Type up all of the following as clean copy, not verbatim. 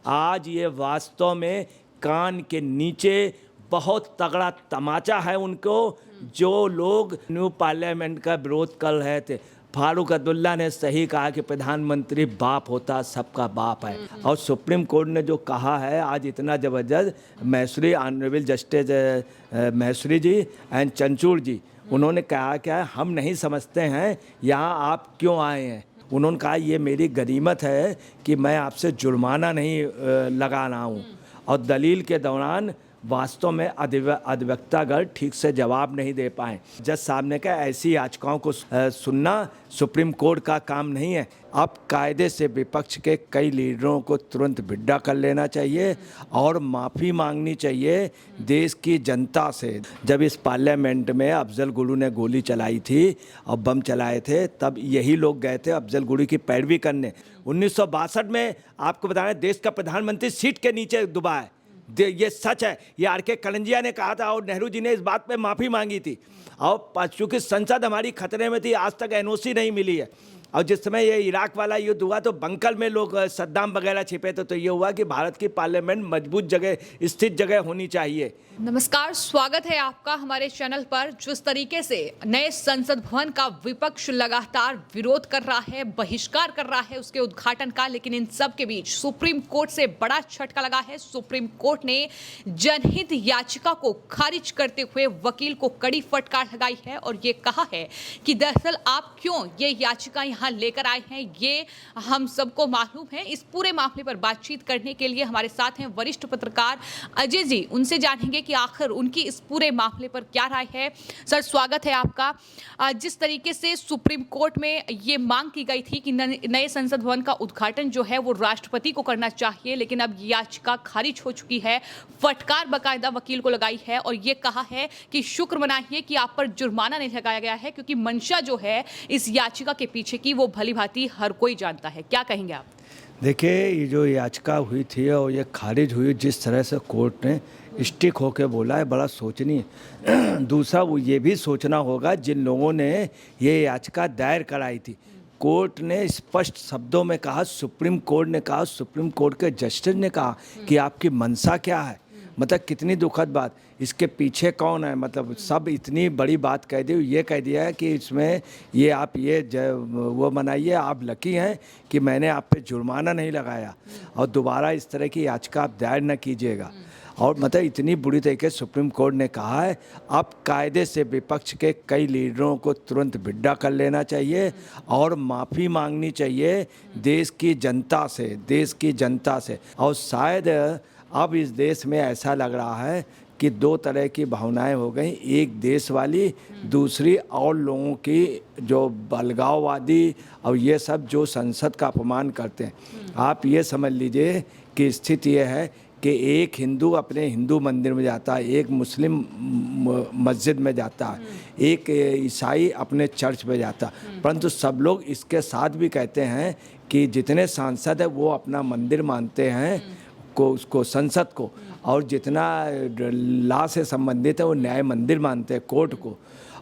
आज ये वास्तव में कान के नीचे बहुत तगड़ा तमाचा है उनको। जो लोग न्यू पार्लियामेंट का विरोध कर रहे थे, फारूक अब्दुल्ला ने सही कहा कि प्रधानमंत्री बाप होता, सबका बाप है। और सुप्रीम कोर्ट ने जो कहा है आज इतना ज़बरदस्त, Mysuri honourable justice Mysuri ji and Chandrachud ji, उन्होंने कहा क्या हम नहीं समझते हैं यहाँ आप क्यों आए हैं। उन्होंने कहा ये मेरी गनीमत है कि मैं आपसे जुर्माना नहीं लगा रहा हूँ। और दलील के दौरान वास्तव में अधिवक्तागण ठीक से जवाब नहीं दे पाए। जज साहब ने कहा ऐसी याचिकाओं को सुनना सुप्रीम कोर्ट का काम नहीं है। अब कायदे से विपक्ष के कई लीडरों को तुरंत विड्रा कर लेना चाहिए और माफ़ी मांगनी चाहिए देश की जनता से। जब इस पार्लियामेंट में अफजल गुरु ने गोली चलाई थी और बम चलाए थे, तब यही लोग गए थे अफजल गुरु की पैरवी करने। 1962 में आपको बताएं देश का प्रधानमंत्री सीट के नीचे दुबा है। ये सच है, ये आर.के. कलंजिया ने कहा था और नेहरू जी ने इस बात पे माफ़ी मांगी थी। और चूँकि संसद हमारी खतरे में थी, आज तक एनओसी नहीं मिली है। और जिस समय ये इराक वाला युद्ध हुआ तो बंकर में लोग सद्दाम वगैरह छिपे थे। तो ये हुआ कि भारत की पार्लियामेंट मजबूत जगह, स्थित जगह होनी चाहिए। नमस्कार, स्वागत है आपका हमारे चैनल पर। जिस तरीके से नए संसद भवन का विपक्ष लगातार विरोध कर रहा है, बहिष्कार कर रहा है उसके उद्घाटन का, लेकिन इन सब के बीच सुप्रीम कोर्ट से बड़ा झटका लगा है। सुप्रीम कोर्ट ने जनहित याचिका को खारिज करते हुए वकील को कड़ी फटकार लगाई है और ये कहा है कि दरअसल आप क्यों ये याचिका यहाँ लेकर आए हैं ये हम सबको मालूम है। इस पूरे मामले पर बातचीत करने के लिए हमारे साथ हैं वरिष्ठ पत्रकार अजय जी। उनसे जानेंगे कि आखिर उनकी इस पूरे मामले पर क्या राय है। सर, स्वागत है आपका। जिस तरीके से सुप्रीम कोर्ट में ये मांग की गई थी कि नए संसद भवन का उद्घाटन जो है वो राष्ट्रपति को करना चाहिए, लेकिन अब याचिका खारिज हो चुकी है। फटकार बाकायदा वकील को लगाई है और ये कहा है कि शुक्र मनाइए कि आप पर जुर्माना नहीं लगाया गया है, क्योंकि मंशा जो है इस याचिका के पीछे की वो भली भांति हर कोई जानता है। क्या कहेंगे आप? देखिए, ये जो याचिका हुई थी और ये खारिज हुई, जिस तरह से कोर्ट ने स्टिक होकर बोला है, बड़ा सोचनीय। दूसरा वो ये भी सोचना होगा जिन लोगों ने ये याचिका दायर कराई थी। कोर्ट ने स्पष्ट शब्दों में कहा, सुप्रीम कोर्ट ने कहा, सुप्रीम कोर्ट के जस्टिस ने कहा कि आपकी मंशा क्या है। मतलब कितनी दुखद बात, इसके पीछे कौन है। मतलब सब इतनी बड़ी बात कह दी, ये कह दिया है कि इसमें ये आप ये वो मनाइए, आप लकी हैं कि मैंने आप पे जुर्माना नहीं लगाया और दोबारा इस तरह की याचिका आप दायर न कीजिएगा। और मतलब इतनी बुरी तरीके से सुप्रीम कोर्ट ने कहा है अब कायदे से विपक्ष के कई लीडरों को तुरंत विड्रा कर लेना चाहिए और माफ़ी मांगनी चाहिए देश की जनता से, देश की जनता से। और शायद अब इस देश में ऐसा लग रहा है कि दो तरह की भावनाएं हो गई, एक देश वाली, दूसरी और लोगों की जो बलगाववादी और ये सब जो संसद का अपमान करते हैं। आप ये समझ लीजिए कि स्थिति ये है कि एक हिंदू अपने हिंदू मंदिर में जाता है, एक मुस्लिम मस्जिद में जाता है, एक ईसाई अपने चर्च में जाता है, परंतु सब लोग इसके साथ भी कहते हैं कि जितने सांसद हैं वो अपना मंदिर मानते हैं को उसको संसद को, और जितना लॉ से संबंधित है वो न्याय मंदिर मानते हैं, कोर्ट को।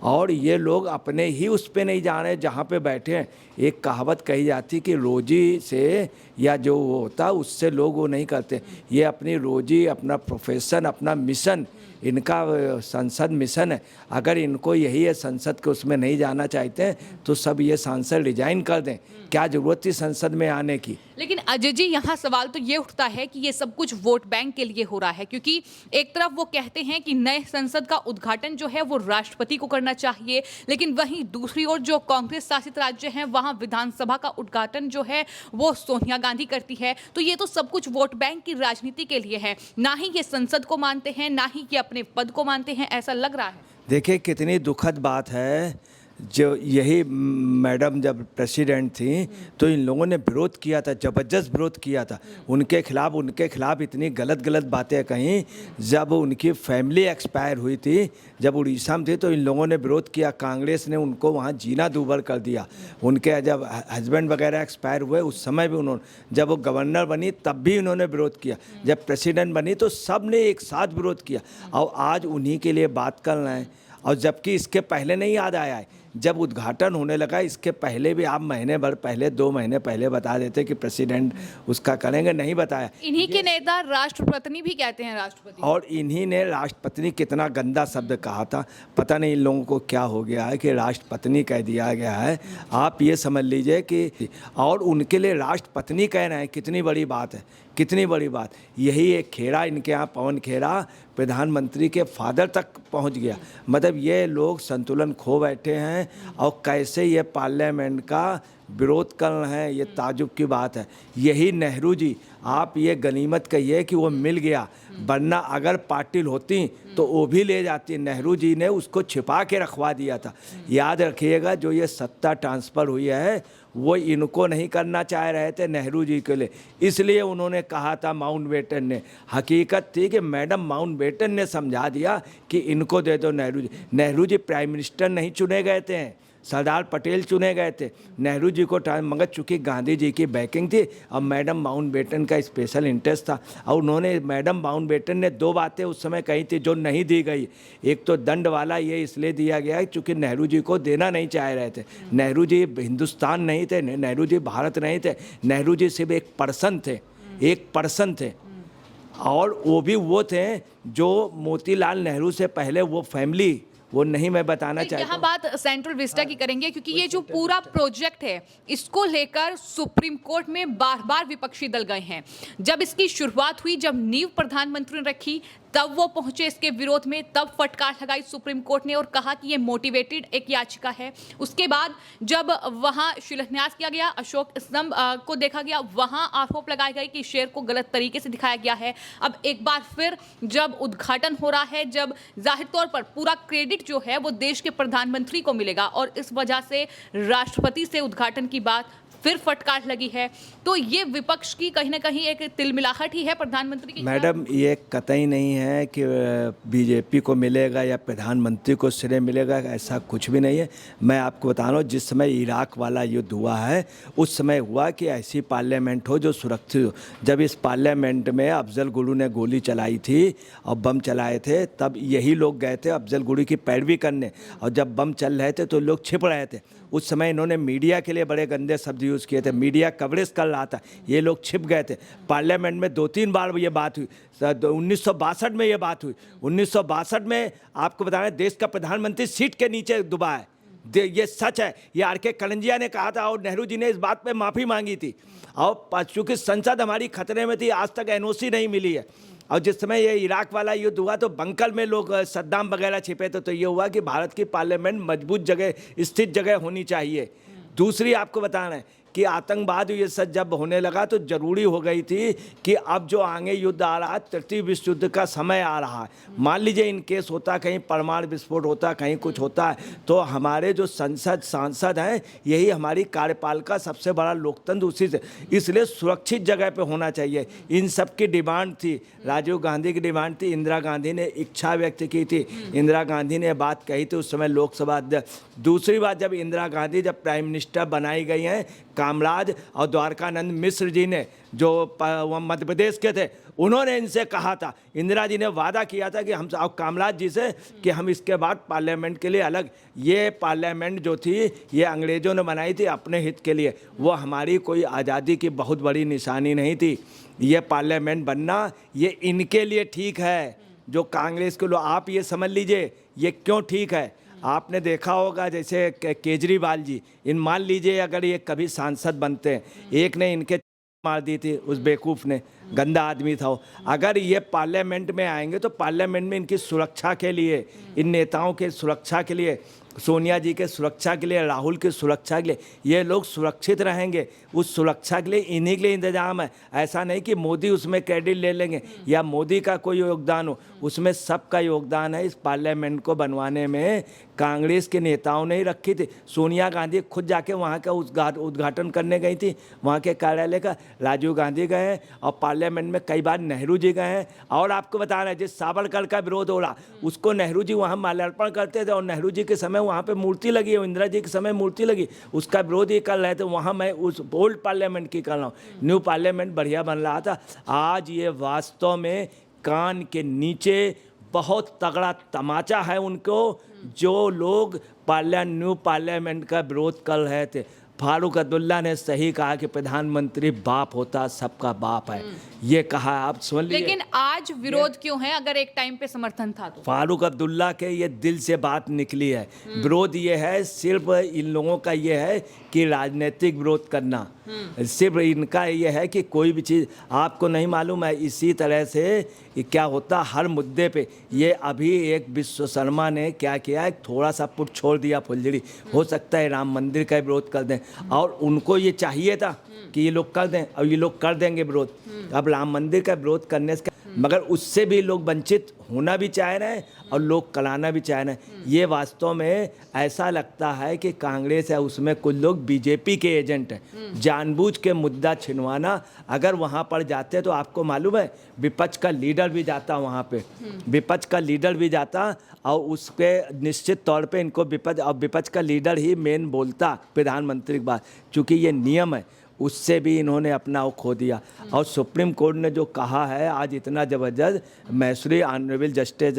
और ये लोग अपने ही उस पे नहीं जा रहे जहाँ पे बैठे हैं। एक कहावत कही जाती कि रोजी से या जो वो होता उससे लोग वो नहीं करते। ये अपनी रोजी, अपना प्रोफेशन, अपना मिशन, इनका संसद मिशन है। अगर इनको यही है संसद के उसमें नहीं जाना चाहते हैं तो सब ये सांसद रिजाइन कर दें, क्या ज़रूरत थी संसद में आने की। लेकिन अजय जी, यहाँ सवाल तो ये उठता है कि ये सब कुछ वोट बैंक के लिए हो रहा है, क्योंकि एक तरफ वो कहते हैं कि नए संसद का उद्घाटन जो है वो राष्ट्रपति को करना चाहिए, लेकिन वहीं दूसरी ओर जो कांग्रेस शासित राज्य हैं वहाँ विधानसभा का उद्घाटन जो है वो सोनिया गांधी करती है। तो ये तो सब कुछ वोट बैंक की राजनीति के लिए है, ना ही ये संसद को मानते हैं, ना ही ये अपने पद को मानते हैं, ऐसा लग रहा है। देखिए कितनी दुखद बात है। जो यही मैडम जब प्रेसिडेंट थी तो इन लोगों ने विरोध किया था, ज़बरदस्त विरोध किया था उनके खिलाफ इतनी गलत बातें कहीं। जब उनकी फैमिली एक्सपायर हुई थी, जब उड़ीसा में थे, तो इन लोगों ने विरोध किया। कांग्रेस ने उनको वहाँ जीना दूभर कर दिया। उनके जब हस्बैंड वगैरह एक्सपायर हुए उस समय भी उन्होंने, जब वो गवर्नर बनी तब भी उन्होंने विरोध किया, जब प्रेसिडेंट बनी तो सब ने एक साथ विरोध किया। और आज उन्हीं के लिए बात कर रहे हैं। और जबकि इसके पहले नहीं याद आया है जब उद्घाटन होने लगा, इसके पहले भी आप महीने भर पहले 2 महीने पहले बता देते कि प्रेसिडेंट उसका करेंगे, नहीं बताया। इन्हीं के नेता राष्ट्रपति भी कहते हैं राष्ट्रपति, और इन्हीं ने राष्ट्रपति कितना गंदा शब्द कहा था। पता नहीं इन लोगों को क्या हो गया है कि राष्ट्रपति कह दिया गया है। आप ये समझ लीजिए कि और उनके लिए राष्ट्रपति कह रहे हैं, कितनी बड़ी बात है, कितनी बड़ी बात। यही एक खेड़ा इनके यहाँ, पवन खेड़ा प्रधानमंत्री के फादर तक पहुँच गया। मतलब ये लोग संतुलन खो बैठे हैं और कैसे ये पार्लियामेंट का विरोध कर रहे हैं, ये ताजुब की बात है। यही नेहरू जी, आप ये गनीमत कहिए कि वो मिल गया, वरना अगर पाटिल होती तो वो भी ले जाती। नेहरू जी ने उसको छिपा के रखवा दिया था। याद रखिएगा, जो ये सत्ता ट्रांसफ़र हुई है वो इनको नहीं करना चाह रहे थे, नेहरू जी के लिए। इसलिए उन्होंने कहा था, माउंटबेटन ने, हकीकत थी कि मैडम माउंटबेटन ने समझा दिया कि इनको दे दो नेहरू जी। नेहरू जी प्राइम मिनिस्टर नहीं चुने गए थे, सरदार पटेल चुने गए थे। नेहरू जी को मगर चूँकि गांधी जी की बैकिंग थी और मैडम माउंटबेटन का स्पेशल इंटरेस्ट था, और उन्होंने, मैडम माउंटबेटन ने 2 बातें उस समय कही थी जो नहीं दी गई। एक तो दंड वाला ये इसलिए दिया गया चूँकि नेहरू जी को देना नहीं चाह रहे थे। नेहरू जी हिंदुस्तान नहीं थे, नेहरू जी भारत नहीं थे, नेहरू जी सिर्फ एक पर्सन थे, एक पर्सन थे। और वो भी वो थे जो मोतीलाल नेहरू से पहले वो फैमिली, वो नहीं मैं बताना चाहता। यहाँ बात सेंट्रल विस्टा की करेंगे, क्योंकि ये जो पूरा प्रोजेक्ट है इसको लेकर सुप्रीम कोर्ट में बार बार विपक्षी दल गए हैं। जब इसकी शुरुआत हुई, जब नींव प्रधानमंत्री ने रखी, तब वो पहुंचे इसके विरोध में, तब फटकार लगाई सुप्रीम कोर्ट ने और कहा कि ये मोटिवेटेड एक याचिका है। उसके बाद जब वहां शिलान्यास किया गया, अशोक स्तंभ को देखा गया, वहां आरोप लगाए गए कि शेर को गलत तरीके से दिखाया गया है। अब एक बार फिर जब उद्घाटन हो रहा है, जब जाहिर तौर पर पूरा क्रेडिट जो है वो देश के प्रधानमंत्री को मिलेगा और इस वजह से राष्ट्रपति से उद्घाटन की बात फिर फटकार लगी है, तो ये विपक्ष की कहीं ना कहीं एक तिलमिलाहट ही है प्रधानमंत्री की। मैडम, ये कतई नहीं है कि बीजेपी को मिलेगा या प्रधानमंत्री को श्रेय मिलेगा, ऐसा कुछ भी नहीं है। मैं आपको बता रहा हूँ, जिस समय इराक वाला युद्ध हुआ है उस समय हुआ कि ऐसी पार्लियामेंट हो जो सुरक्षित हो। जब इस पार्लियामेंट में अफजल गुरु ने गोली चलाई थी और बम चलाए थे, तब यही लोग गए थे अफजल गुरु की पैरवी करने, और जब बम चल रहे थे तो लोग छिप रहे थे। उस समय इन्होंने मीडिया के लिए बड़े गंदे शब्द यूज़ किए थे, मीडिया कवरेज कर रहा था, ये लोग छिप गए थे। पार्लियामेंट में 2-3 बार ये बात हुई। 1962 में ये बात हुई। 1962 में आपको बता रहे, देश का प्रधानमंत्री सीट के नीचे दुबा है, ये सच है। ये आर.के. कलंजिया ने कहा था और नेहरू जी ने इस बात पे माफ़ी मांगी थी। और चूँकि संसद हमारी खतरे में थी, आज तक एनओसी नहीं मिली है। और जिस समय ये इराक वाला युद्ध हुआ तो बंकर में लोग सद्दाम वगैरह छिपे थे। तो ये हुआ कि भारत की पार्लियामेंट मजबूत जगह, स्थित जगह होनी चाहिए। दूसरी आपको बताना है कि आतंकवाद ये सब जब होने लगा तो ज़रूरी हो गई थी कि अब जो आगे युद्ध आ रहा है, तृतीय विश्व युद्ध का समय आ रहा है। मान लीजिए इन केस होता, कहीं परमाणु विस्फोट होता, कहीं कुछ होता है, तो हमारे जो संसद सांसद हैं, यही हमारी कार्यपालिका सबसे बड़ा लोकतंत्र उसी से, इसलिए सुरक्षित जगह पे होना चाहिए। इन सब की डिमांड थी, राजीव गांधी की डिमांड थी, इंदिरा गांधी ने इच्छा व्यक्त की थी, इंदिरा गांधी ने बात कही थी उस समय लोकसभा अध्यक्ष। दूसरी बात, जब इंदिरा गांधी जब प्राइम मिनिस्टर बनाई गई हैं, कामराज और द्वारकानंद मिश्र जी ने, जो मध्य प्रदेश के थे, उन्होंने इनसे कहा था, इंदिरा जी ने वादा किया था कि हम, और कामराज जी से, कि हम इसके बाद पार्लियामेंट के लिए अलग, ये पार्लियामेंट जो थी ये अंग्रेज़ों ने बनाई थी अपने हित के लिए, वो हमारी कोई आज़ादी की बहुत बड़ी निशानी नहीं थी। ये पार्लियामेंट बनना ये इनके लिए ठीक है, जो कांग्रेस के लोग। आप ये समझ लीजिए ये क्यों ठीक है। आपने देखा होगा जैसे केजरीवाल जी, इन मान लीजिए अगर ये कभी सांसद बनते हैं, एक ने इनके मार दी थी, उस बेवकूफ़ ने, गंदा आदमी था वो। अगर ये पार्लियामेंट में आएंगे तो पार्लियामेंट में इनकी सुरक्षा के लिए, इन नेताओं के सुरक्षा के लिए, सोनिया जी के सुरक्षा के लिए, राहुल की सुरक्षा के लिए, ये लोग सुरक्षित रहेंगे। उस सुरक्षा के लिए इन्हीं के लिए इंतजाम है। ऐसा नहीं कि मोदी उसमें क्रेडिट ले लेंगे या मोदी का कोई योगदान हो, उसमें सबका योगदान है। इस पार्लियामेंट को बनवाने में कांग्रेस के नेताओं ने ही रखी थी। सोनिया गांधी खुद जाके वहाँ का उद्घाटन करने गई थी, वहाँ के कार्यालय का। राजीव गांधी गए हैं और पार्लियामेंट में कई बार नेहरू जी गए हैं। और आपको बता रहे हैं, जिस सावरकर का विरोध हो रहा, उसको नेहरू जी वहाँ माल्यार्पण करते थे और नेहरू जी के समय वहाँ पे मूर्ति लगी है, इंदिरा जी के समय मूर्ति लगी, उसका विरोध ये कर रहे थे। वहाँ मैं उस ओल्ड पार्लियामेंट की कर रहा हूँ, न्यू पार्लियामेंट बढ़िया बन रहा था। आज ये वास्तव में कान के नीचे बहुत तगड़ा तमाचा है उनको। जो लोग न्यू पार्लियामेंट का विरोध कर रहे थे, फारूक अब्दुल्ला ने सही कहा कि प्रधानमंत्री बाप होता, सबका बाप है, ये कहा। आप समझ लीजिए। लेकिन आज विरोध क्यों है अगर एक टाइम पे समर्थन था तो? फारूक अब्दुल्ला के ये दिल से बात निकली है। विरोध ये है, सिर्फ इन लोगों का ये है कि राजनीतिक विरोध करना, सिर्फ इनका ये है कि कोई भी चीज़ आपको नहीं मालूम है। इसी तरह से क्या होता हर मुद्दे पे। ये अभी एक विश्व शर्मा ने क्या किया है, थोड़ा सा पुट छोड़ दिया फुलझड़ी। हो सकता है राम मंदिर का विरोध कर दें, और उनको ये चाहिए था कि ये लोग कर दें, और ये लोग कर देंगे विरोध। अब राम मंदिर का विरोध करने से, मगर उससे भी लोग वंचित होना भी चाह रहे हैं और लोग कराना भी चाह रहे हैं। ये वास्तव में ऐसा लगता है कि कांग्रेस है, उसमें कुछ लोग बीजेपी के एजेंट हैं, जानबूझ के मुद्दा छिनवाना। अगर वहाँ पर जाते तो आपको मालूम है विपक्ष का लीडर भी जाता वहाँ पे, विपक्ष का लीडर भी जाता, और उसके निश्चित तौर पे इनको विपक्ष का लीडर ही मेन बोलता प्रधानमंत्री की बात, चूँकि ये नियम है। उससे भी इन्होंने अपना वो खो दिया। और सुप्रीम कोर्ट ने जो कहा है आज इतना ज़बरदस्त, Maheshwari honourable justice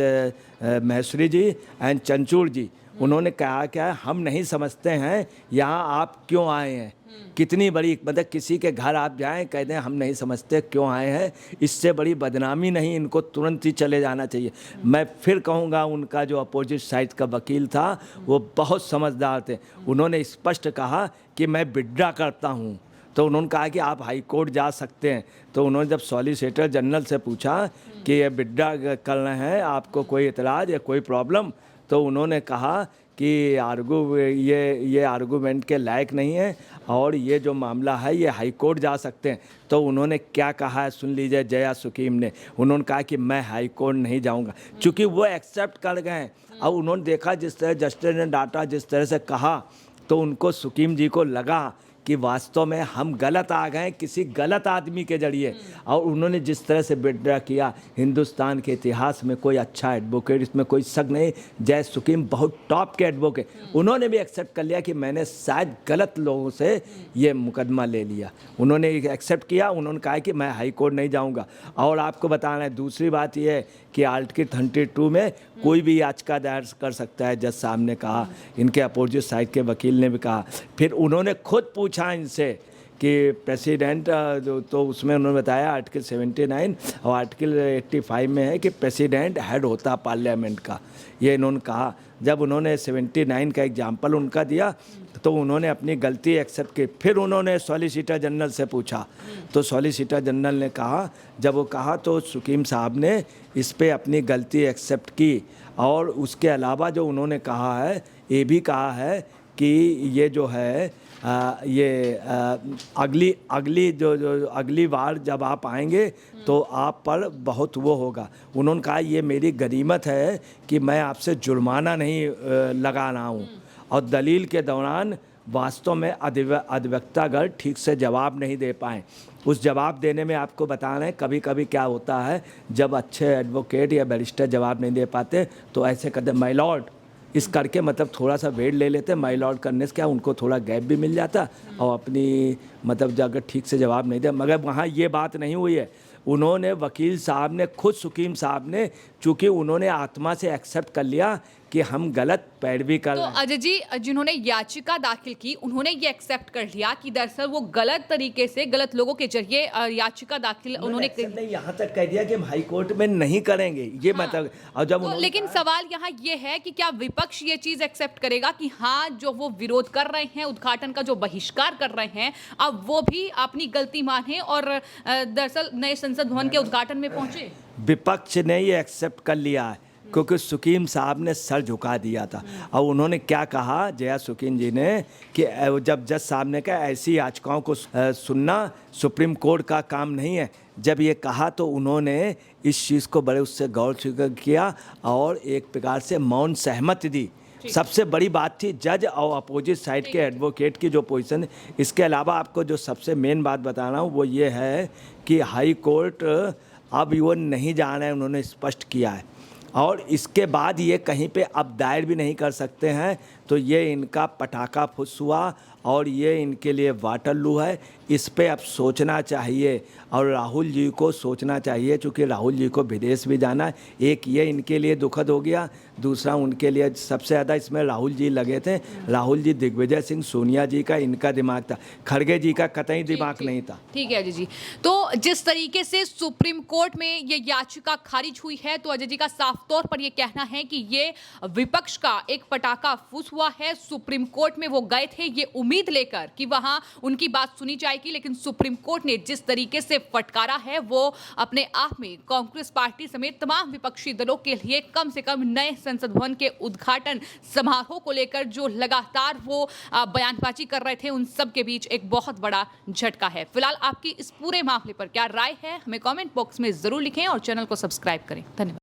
Maheshwari ji and Chandrachud ji, उन्होंने कहा क्या, हम नहीं समझते हैं यहाँ आप क्यों आए हैं। कितनी बड़ी, मतलब किसी के घर आप जाएं, कह दें हम नहीं समझते क्यों आए हैं, इससे बड़ी बदनामी नहीं, इनको तुरंत ही चले जाना चाहिए। मैं फिर कहूँगा, उनका जो अपोजिट साइड का वकील था वो बहुत समझदार थे। उन्होंने स्पष्ट कहा कि मैं विड्रॉ करता हूँ। तो उन्होंने कहा कि आप हाई कोर्ट जा सकते हैं। तो उन्होंने जब सॉलिसिटर जनरल से पूछा कि ये विड्रॉ करना है, आपको कोई इतराज़ या कोई प्रॉब्लम, तो उन्होंने कहा कि ये आर्गूमेंट के लायक नहीं है, और ये जो मामला है ये हाई कोर्ट जा सकते हैं। तो उन्होंने क्या कहा है सुन लीजिए, जया सुकीम ने, उन्होंने कहा कि मैं हाई कोर्ट नहीं जाऊंगा, क्योंकि वो एक्सेप्ट कर गए हैं। और उन्होंने देखा जिस तरह जस्टिस ने डाटा, जिस तरह से कहा, तो उनको सुकीम जी को लगा कि वास्तव में हम गलत आ गए किसी गलत आदमी के जरिए। और उन्होंने जिस तरह से विड्रॉ किया, हिंदुस्तान के इतिहास में कोई अच्छा एडवोकेट, इसमें कोई शक नहीं, जय सुकीम बहुत टॉप के एडवोकेट, उन्होंने भी एक्सेप्ट कर लिया कि मैंने शायद गलत लोगों से ये मुकदमा ले लिया। उन्होंने एक्सेप्ट किया, उन्होंने कहा कि मैं हाई कोर्ट नहीं जाऊँगा। और आपको बताना है, दूसरी बात यह है कि आर्टिकल 32 में कोई भी याचिका दायर कर सकता है, जज साहब ने कहा, इनके अपोजिट साइड के वकील ने भी कहा। फिर उन्होंने खुद पूछा इनसे कि प्रेसिडेंट, तो उसमें उन्होंने बताया आर्टिकल 79 और आर्टिकल 85 में है कि प्रेसिडेंट हेड होता पार्लियामेंट का, ये इन्होंने कहा। जब उन्होंने 79 का एग्जाम्पल उनका दिया तो उन्होंने अपनी गलती एक्सेप्ट की। फिर उन्होंने सॉलिसिटर जनरल से पूछा, तो सॉलिसिटर जनरल ने कहा, जब वो कहा तो सुकीम साहब ने इस पे अपनी गलती एक्सेप्ट की। और उसके अलावा जो उन्होंने कहा है, ये भी कहा है कि ये जो है अगली बार जब आप आएंगे तो आप पर बहुत वो होगा। उन्होंने कहा ये मेरी गनीमत है कि मैं आपसे जुर्माना नहीं लगा रहा हूँ। और दलील के दौरान वास्तव में अधिवक्तागण ठीक से जवाब नहीं दे पाए। उस जवाब देने में आपको बता रहे हैं, कभी कभी क्या होता है, जब अच्छे एडवोकेट या बैरिस्टर जवाब नहीं दे पाते तो ऐसे कहते माय लॉर्ड, इस करके मतलब थोड़ा सा वेट ले लेते। माय लॉर्ड करने से क्या उनको थोड़ा गैप भी मिल जाता, और अपनी मतलब अगर ठीक से जवाब नहीं दे। मगर वहाँ ये बात नहीं हुई है। उन्होंने, वकील साहब ने, खुद सुकीम साहब ने, चूँकि उन्होंने आत्मा से एक्सेप्ट कर लिया कि हम गलत पैरवी कर रहे हैं। तो अजय जी, जिन्होंने याचिका दाखिल की उन्होंने ये एक्सेप्ट कर लिया कि दरअसल वो गलत तरीके से, गलत लोगों के जरिए याचिका दाखिल उन्होंने यहाँ तक कह दिया कि हम हाई कोर्ट में नहीं करेंगे, ये मतलब। और जब तो लेकिन सवाल यहाँ ये है कि क्या विपक्ष ये चीज एक्सेप्ट करेगा कि हाँ, जो वो विरोध कर रहे हैं, उद्घाटन का जो बहिष्कार कर रहे हैं, अब वो भी अपनी गलती माने और दरअसल नए संसद भवन के उद्घाटन में पहुंचे? विपक्ष ने ये एक्सेप्ट कर लिया है, क्योंकि सुकीम साहब ने सर झुका दिया था। और उन्होंने क्या कहा, जया सुकीम जी ने, कि जब जज साहब ने कहा ऐसी याचिकाओं को सुनना सुप्रीम कोर्ट का काम नहीं है, जब ये कहा तो उन्होंने इस चीज़ को बड़े उससे गौर किया और एक प्रकार से मौन सहमति दी। सबसे बड़ी बात थी जज और अपोजिट साइड के एडवोकेट की जो पोजीशन। इसके अलावा आपको जो सबसे मेन बात बता रहा हूँ वो ये है कि हाई कोर्ट अब वो नहीं जा रहे हैं, उन्होंने स्पष्ट किया है। और इसके बाद ये कहीं पे अब दायर भी नहीं कर सकते हैं। तो ये इनका पटाखा फुस हुआ और ये इनके लिए वाटरलू है। इस पे अब सोचना चाहिए और राहुल जी को सोचना चाहिए, क्योंकि राहुल जी को विदेश भी जाना है। एक ये इनके लिए दुखद हो गया, दूसरा उनके लिए सबसे ज़्यादा इसमें राहुल जी लगे थे। राहुल जी, दिग्विजय सिंह, सोनिया जी का इनका दिमाग था, खड़गे जी का कतई दिमाग नहीं था। ठीक है अजय जी। तो जिस तरीके से सुप्रीम कोर्ट में ये याचिका खारिज हुई है, तो अजय जी का साफ तौर पर ये कहना है कि ये विपक्ष का एक पटाखा फूस हुआ है। सुप्रीम कोर्ट में वो गए थे ये उम्मीद लेकर कि वहां उनकी बात सुनी जाएगी, लेकिन सुप्रीम कोर्ट ने जिस तरीके से फटकारा है वो अपने आप में कांग्रेस पार्टी समेत तमाम विपक्षी दलों के लिए कम से कम नए संसद भवन के उद्घाटन समारोह को लेकर जो लगातार वो बयानबाजी कर रहे थे, उन सब के बीच एक बहुत बड़ा झटका है। फिलहाल आपकी इस पूरे मामले पर क्या राय है, हमें कमेंट बॉक्स में जरूर लिखें और चैनल को सब्सक्राइब करें। धन्यवाद।